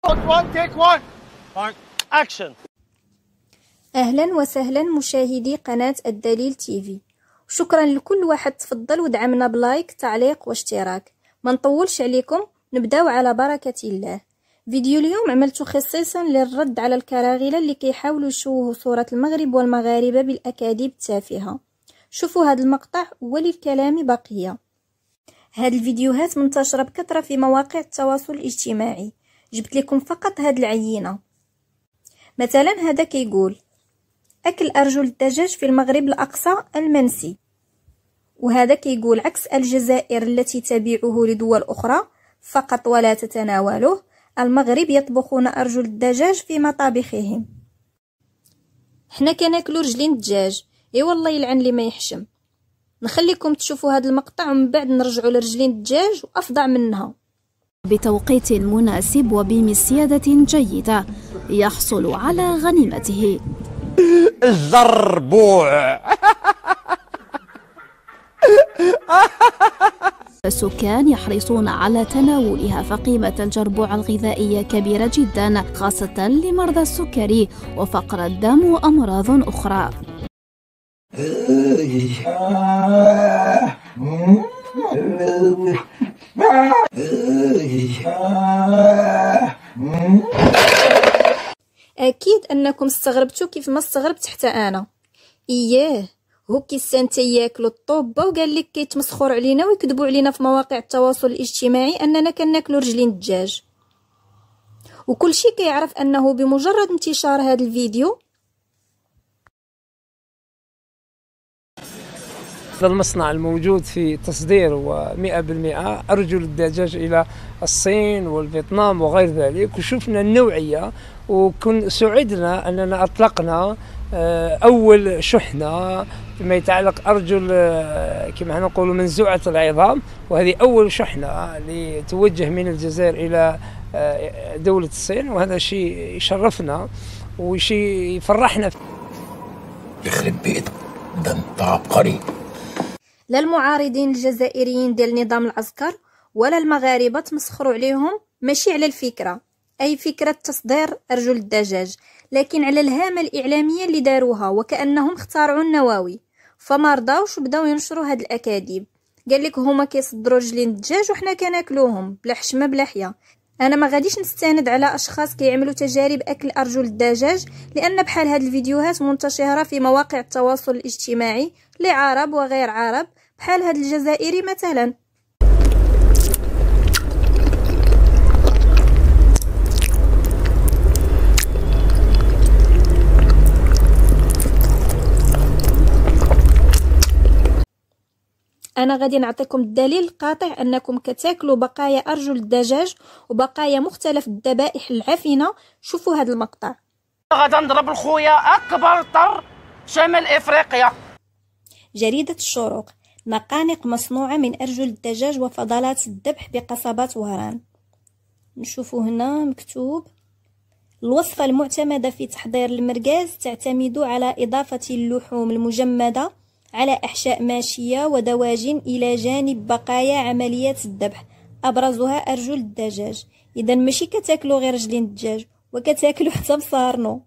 Take one. Action. أهلا وسهلا مشاهدي قناة الدليل تيفي. شكرا لكل واحد تفضل ودعمنا بلايك تعليق واشتراك. ما نطولش عليكم، نبداو على بركة الله. فيديو اليوم عملته خصيصا للرد على الكراغلة اللي كيحاولوا يشوهوا صورة المغرب والمغاربة بالأكاذيب التافهة. شوفوا هذا المقطع وللكلام بقية. هاد الفيديوهات منتشرة بكثرة في مواقع التواصل الاجتماعي. جبت لكم فقط هاد العينة. مثلا هذا كيقول: أكل أرجل الدجاج في المغرب الأقصى المنسي. وهذا كيقول عكس الجزائر التي تبيعه لدول أخرى فقط ولا تتناوله، المغرب يطبخون أرجل الدجاج في مطابخهم. حنا كناكلو رجلين الدجاج، اي والله يلعن لي ما يحشم. نخليكم تشوفوا هذا المقطع ومن بعد نرجعوا لرجلين الدجاج وأفضع منها. بتوقيت مناسب وبمسيادة جيدة يحصل على غنيمته. الزربوع. السكان يحرصون على تناولها، فقيمة الجربوع الغذائية كبيرة جدا، خاصة لمرضى السكري وفقر الدم وأمراض أخرى. أكيد أنكم استغربتوا كيف ما استغربت حتى أنا. إياه هو كيسانتا ياكلوا الطوبة وقال لك كيتمسخروا علينا ويكذبوا علينا في مواقع التواصل الاجتماعي أننا كناكلوا رجلين الدجاج. وكل شيء كيعرف أنه بمجرد انتشار هذا الفيديو المصنع الموجود في تصدير 100% أرجل الدجاج إلى الصين والفيتنام وغير ذلك، وشفنا النوعية وكن سعدنا أننا أطلقنا أول شحنة فيما يتعلق أرجل كما نقول منزوعة العظام، وهذه أول شحنة لتوجه من الجزائر إلى دولة الصين، وهذا شيء يشرفنا وشيء يفرحنا. يخرب بيتك ده انت عبقري. لا المعارضين الجزائريين ديال نظام العسكر ولا المغاربة تمسخروا عليهم، ماشي على الفكرة، أي فكرة تصدير أرجل الدجاج، لكن على الهامة الإعلامية اللي داروها وكأنهم اخترعوا النواوي. فما رضاوش وبداو ينشروا هاد الأكاذيب. قال لك هما كيصدروا رجلين الدجاج وحنا كناكلوهم بلا حشمة بلا حيا. أنا ما غاديش نستند على أشخاص كيعملوا تجارب أكل أرجل الدجاج، لأن بحال هاد الفيديوهات منتشرة في مواقع التواصل الاجتماعي لعرب وغير عرب، بحال هاد الجزائري مثلا. أنا غادي نعطيكم الدليل القاطع أنكم كتاكلوا بقايا أرجل الدجاج وبقايا مختلف الذبائح العفنة. شوفوا هذا المقطع. غادا نضرب الخويا أكبر طر شمال إفريقيا. جريدة الشروق: نقانق مصنوعة من أرجل الدجاج وفضلات الذبح بقصبات وهران. نشوفوا هنا مكتوب: الوصفة المعتمدة في تحضير المرقاز تعتمد على إضافة اللحوم المجمدة على أحشاء ماشية ودواجن إلى جانب بقايا عمليات الذبح، أبرزها أرجل الدجاج. إذا ماشي كتاكلوا غير رجلين الدجاج، وكتاكلوا حتى مصارنو.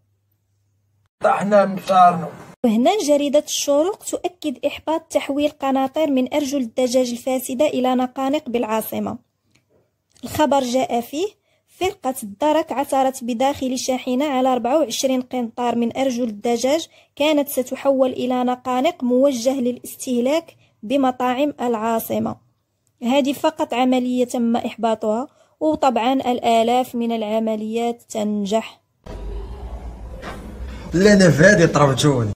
احنا مصارنو. وهنا جريدة الشروق تؤكد إحباط تحويل قناطير من أرجل الدجاج الفاسدة إلى نقانق بالعاصمة. الخبر جاء فيه: فرقة الدرك عثرت بداخل شاحنة على 24 قنطار من أرجل الدجاج كانت ستحول إلى نقانق موجه للاستهلاك بمطاعم العاصمة. هذه فقط عملية تم إحباطها، وطبعا الآلاف من العمليات تنجح. لأنا فادي طربتوني.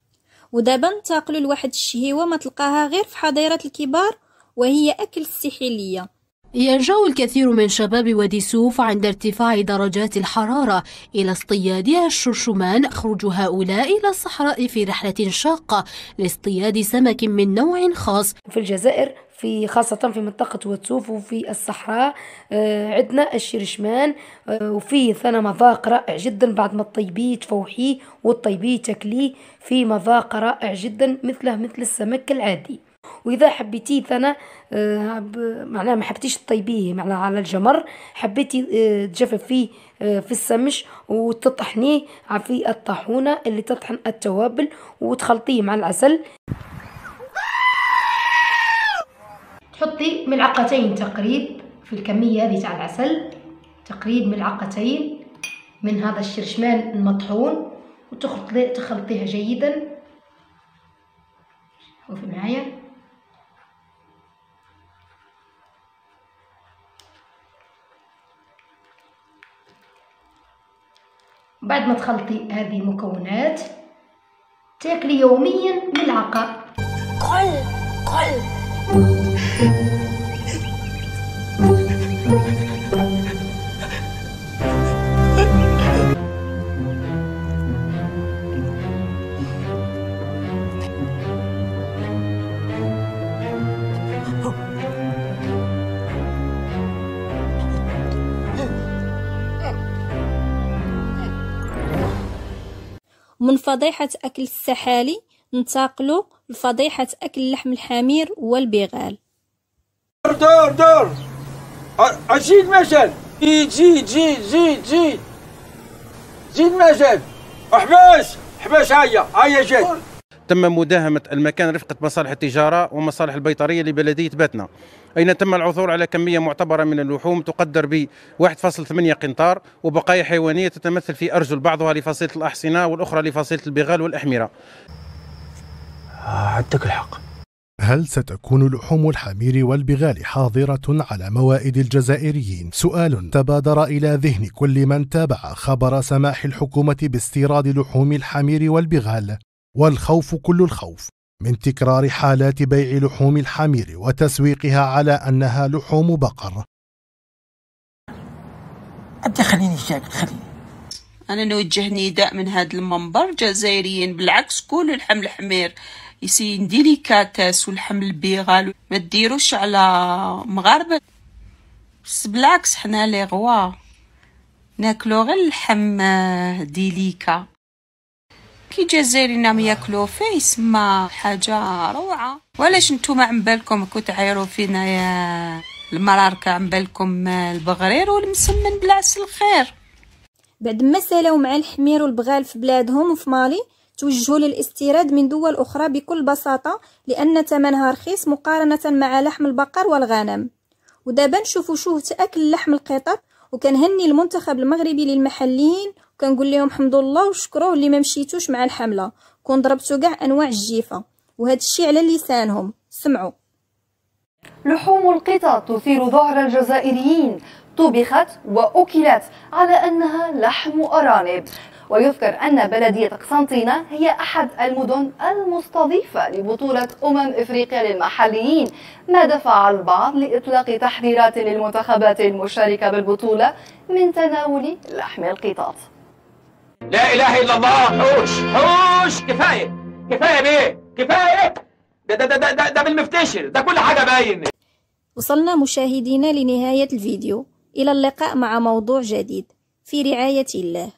ودابا ننتقلوا لواحد الشهيوة ما تلقاها غير في حظيرة الكبار، وهي أكل السحلية. يلجأ الكثير من شباب وادي سوف عند ارتفاع درجات الحرارة إلى اصطياد الشرشمان. يخرج هؤلاء إلى الصحراء في رحلة شاقة لاصطياد سمك من نوع خاص. في الجزائر خاصة في منطقة واتسوف وفي الصحراء عندنا الشرشمان، وفيه ثنا مذاق رائع جدا. بعد ما تطيبيه تفوحيه وتطيبيه تاكليه، في مذاق رائع جدا مثل السمك العادي. واذا حبيتي ثنا معناها ما حبيتيش تطيبيه معناها على الجمر، حبيتي تجفف فيه في السمش وتطحنيه في الطاحونه اللي تطحن التوابل وتخلطيه مع العسل. تحطي ملعقتين تقريب في الكميه هذه تاع العسل، تقريب ملعقتين من هذا الشرشمان المطحون، وتخلطيها جيدا. شوفي معايا. بعد ما تخلطي هذه المكونات تاكلي يوميا ملعقه. قل من فضيحة أكل السحالي ننتقلوا لفضيحة أكل لحم الحمير والبغال. دور أزيد مجال، زيد مجال، احباس هيا جاي. تم مداهمة المكان رفقة مصالح التجارة ومصالح البيطرية لبلدية باتنا، أين تم العثور على كمية معتبرة من اللحوم تقدر ب 1.8 قنطار، وبقايا حيوانية تتمثل في أرجل بعضها لفصيلة الأحصنة والأخرى لفصيلة البغال والأحمرة. عندك الحق. هل ستكون لحوم الحمير والبغال حاضرة على موائد الجزائريين؟ سؤال تبادر إلى ذهن كل من تابع خبر سماح الحكومة باستيراد لحوم الحمير والبغال، والخوف كل الخوف من تكرار حالات بيع لحوم الحمير وتسويقها على أنها لحوم بقر. أنت خليني شاكل، خليني. أنا نوجه نداء من هذا المنبر جزائريين، بالعكس كل اللحم الحمير يسين ديليكاتاس واللحم البغال ما تديروش على مغاربة، بس بالعكس حنا لي غوا ناكلو غير اللحم ديليكا كي جزائريين عم ياكلو فيه، يسمى حاجة روعة. ولاش نتوما عم بالكم كنت عايرو فينا يا المراركة، عم بالكم البغرير والمسمن بالعسل الخير. بعد ما سالاو مع الحمير والبغال في بلادهم وفي مالي، توجهوا للاستيراد من دول أخرى بكل بساطة، لأن ثمنها رخيص مقارنة مع لحم البقر والغنم. ودابا نشوفوا شو تأكل لحم القطط، وكنهني المنتخب المغربي للمحليين وكنقول لهم الحمد لله وشكروه اللي ما مشيتوش مع الحملة، كون ضربتوا كاع أنواع الجيفة، وهذا الشيء على لسانهم. سمعوا. لحوم القطط تثير ذعر الجزائريين، طبخت وأكلت على أنها لحم أرانب. ويذكر أن بلدية قسنطينة هي أحد المدن المستضيفة لبطولة إفريقيا للمحليين، ما دفع البعض لإطلاق تحذيرات للمنتخبات المشاركة بالبطولة من تناول لحم القطط. لا إله إلا الله. حوش كفاية بيه، كفاية. ده بالمفتشر، ده كل حاجة باين. وصلنا مشاهدينا لنهاية الفيديو، إلى اللقاء مع موضوع جديد، في رعاية الله.